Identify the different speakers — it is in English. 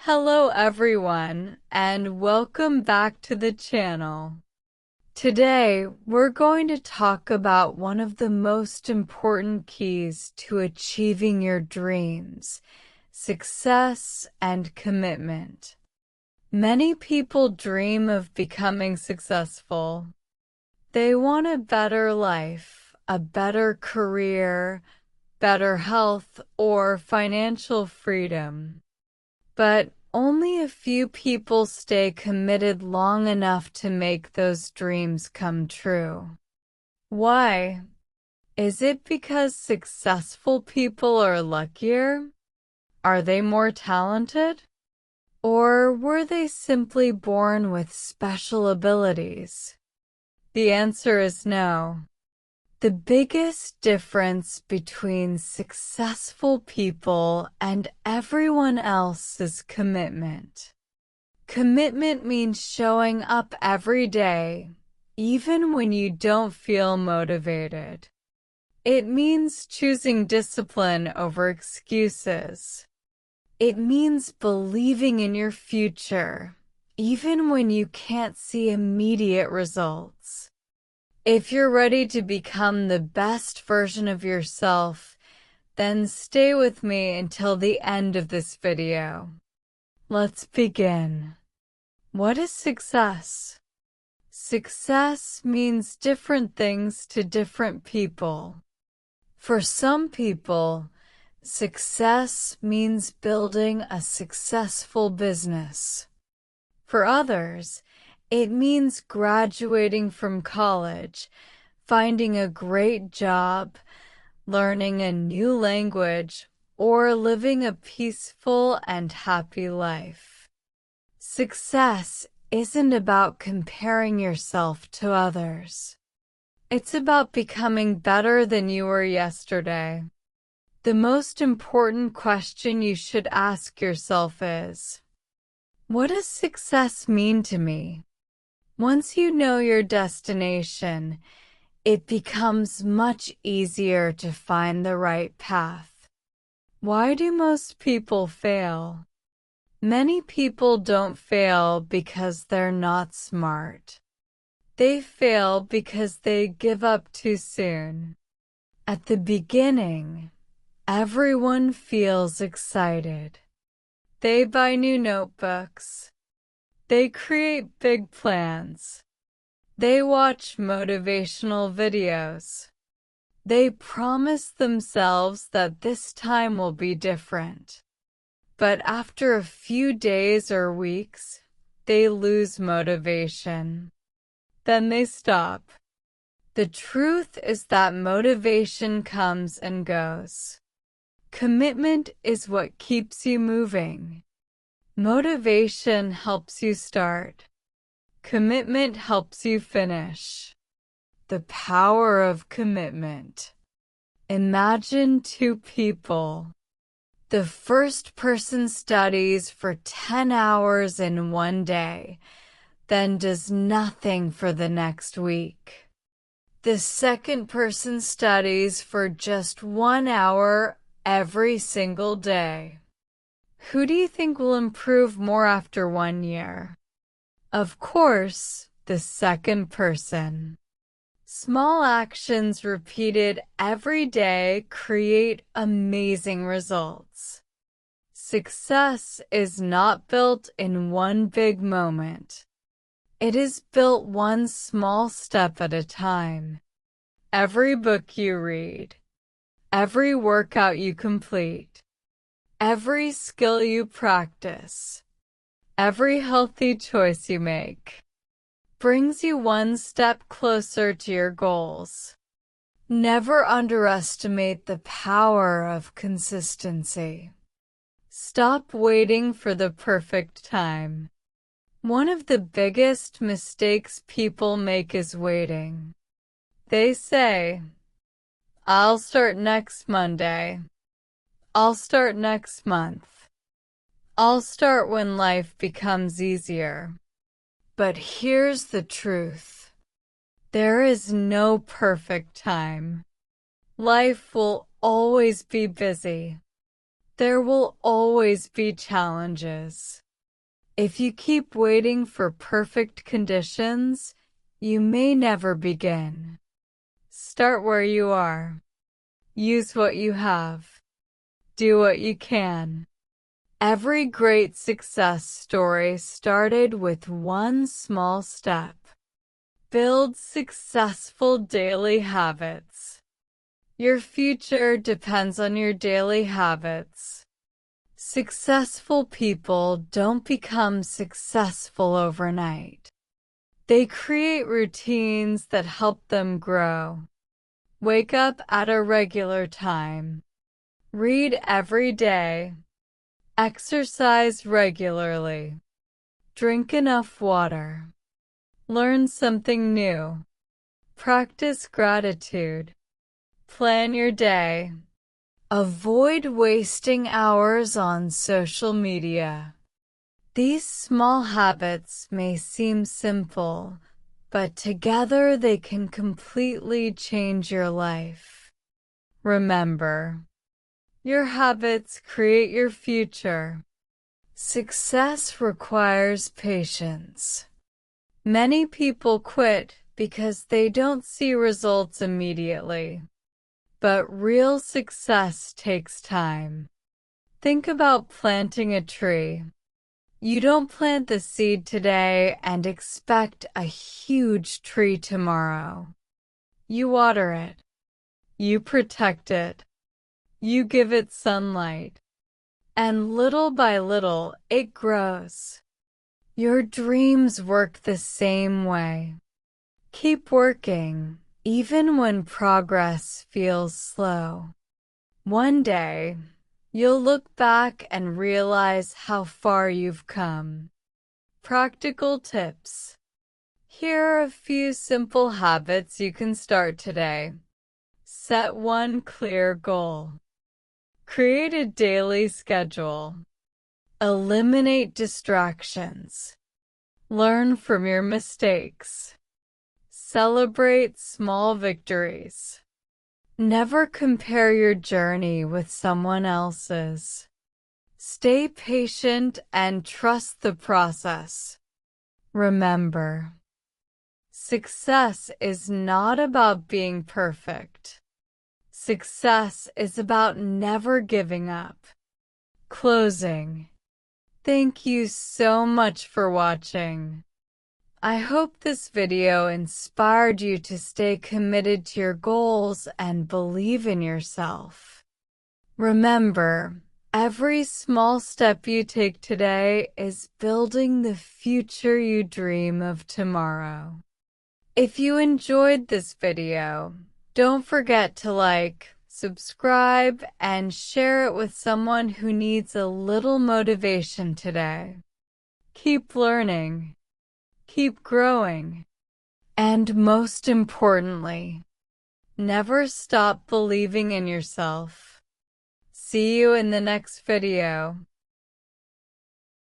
Speaker 1: Hello everyone, and welcome back to the channel. Today, we're going to talk about one of the most important keys to achieving your dreams: success and commitment. Many people dream of becoming successful. They want a better life, a better career, better health, or financial freedom. But only a few people stay committed long enough to make those dreams come true. Why? Is it because successful people are luckier? Are they more talented? Or were they simply born with special abilities? The answer is no. The biggest difference between successful people and everyone else is commitment. Commitment means showing up every day, even when you don't feel motivated. It means choosing discipline over excuses. It means believing in your future, even when you can't see immediate results. If you're ready to become the best version of yourself, then stay with me until the end of this video. Let's begin. What is success? Success means different things to different people. For some people, success means building a successful business. For others, it means graduating from college, finding a great job, learning a new language, or living a peaceful and happy life. Success isn't about comparing yourself to others. It's about becoming better than you were yesterday. The most important question you should ask yourself is, what does success mean to me? Once you know your destination, it becomes much easier to find the right path. Why do most people fail? Many people don't fail because they're not smart. They fail because they give up too soon. At the beginning, everyone feels excited. They buy new notebooks. They create big plans. They watch motivational videos. They promise themselves that this time will be different. But after a few days or weeks, they lose motivation. Then they stop. The truth is that motivation comes and goes. Commitment is what keeps you moving. Motivation helps you start. Commitment helps you finish. The power of commitment. Imagine two people. The first person studies for 10 hours in one day, then does nothing for the next week. The second person studies for just 1 hour every single day. Who do you think will improve more after 1 year? Of course, the second person. Small actions repeated every day create amazing results. Success is not built in one big moment. It is built one small step at a time. Every book you read, every workout you complete, every skill you practice, every healthy choice you make, brings you one step closer to your goals. Never underestimate the power of consistency. Stop waiting for the perfect time. One of the biggest mistakes people make is waiting. They say, "I'll start next Monday. I'll start next month. I'll start when life becomes easier." But here's the truth. There is no perfect time. Life will always be busy. There will always be challenges. If you keep waiting for perfect conditions, you may never begin. Start where you are. Use what you have. Do what you can. Every great success story started with one small step. Build successful daily habits. Your future depends on your daily habits. Successful people don't become successful overnight. They create routines that help them grow. Wake up at a regular time. Read every day. Exercise regularly. Drink enough water. Learn something new. Practice gratitude. Plan your day. Avoid wasting hours on social media. These small habits may seem simple, but together they can completely change your life. Remember, your habits create your future. Success requires patience. Many people quit because they don't see results immediately. But real success takes time. Think about planting a tree. You don't plant the seed today and expect a huge tree tomorrow. You water it. You protect it. You give it sunlight. And little by little, it grows. Your dreams work the same way. Keep working, even when progress feels slow. One day, you'll look back and realize how far you've come. Practical tips. Here are a few simple habits you can start today. Set one clear goal. Create a daily schedule. Eliminate distractions. Learn from your mistakes. Celebrate small victories. Never compare your journey with someone else's. Stay patient and trust the process. Remember, success is not about being perfect. Success is about never giving up. Closing. Thank you so much for watching. I hope this video inspired you to stay committed to your goals and believe in yourself. Remember, every small step you take today is building the future you dream of tomorrow. If you enjoyed this video, don't forget to like, subscribe, and share it with someone who needs a little motivation today. Keep learning. Keep growing. And most importantly, never stop believing in yourself. See you in the next video.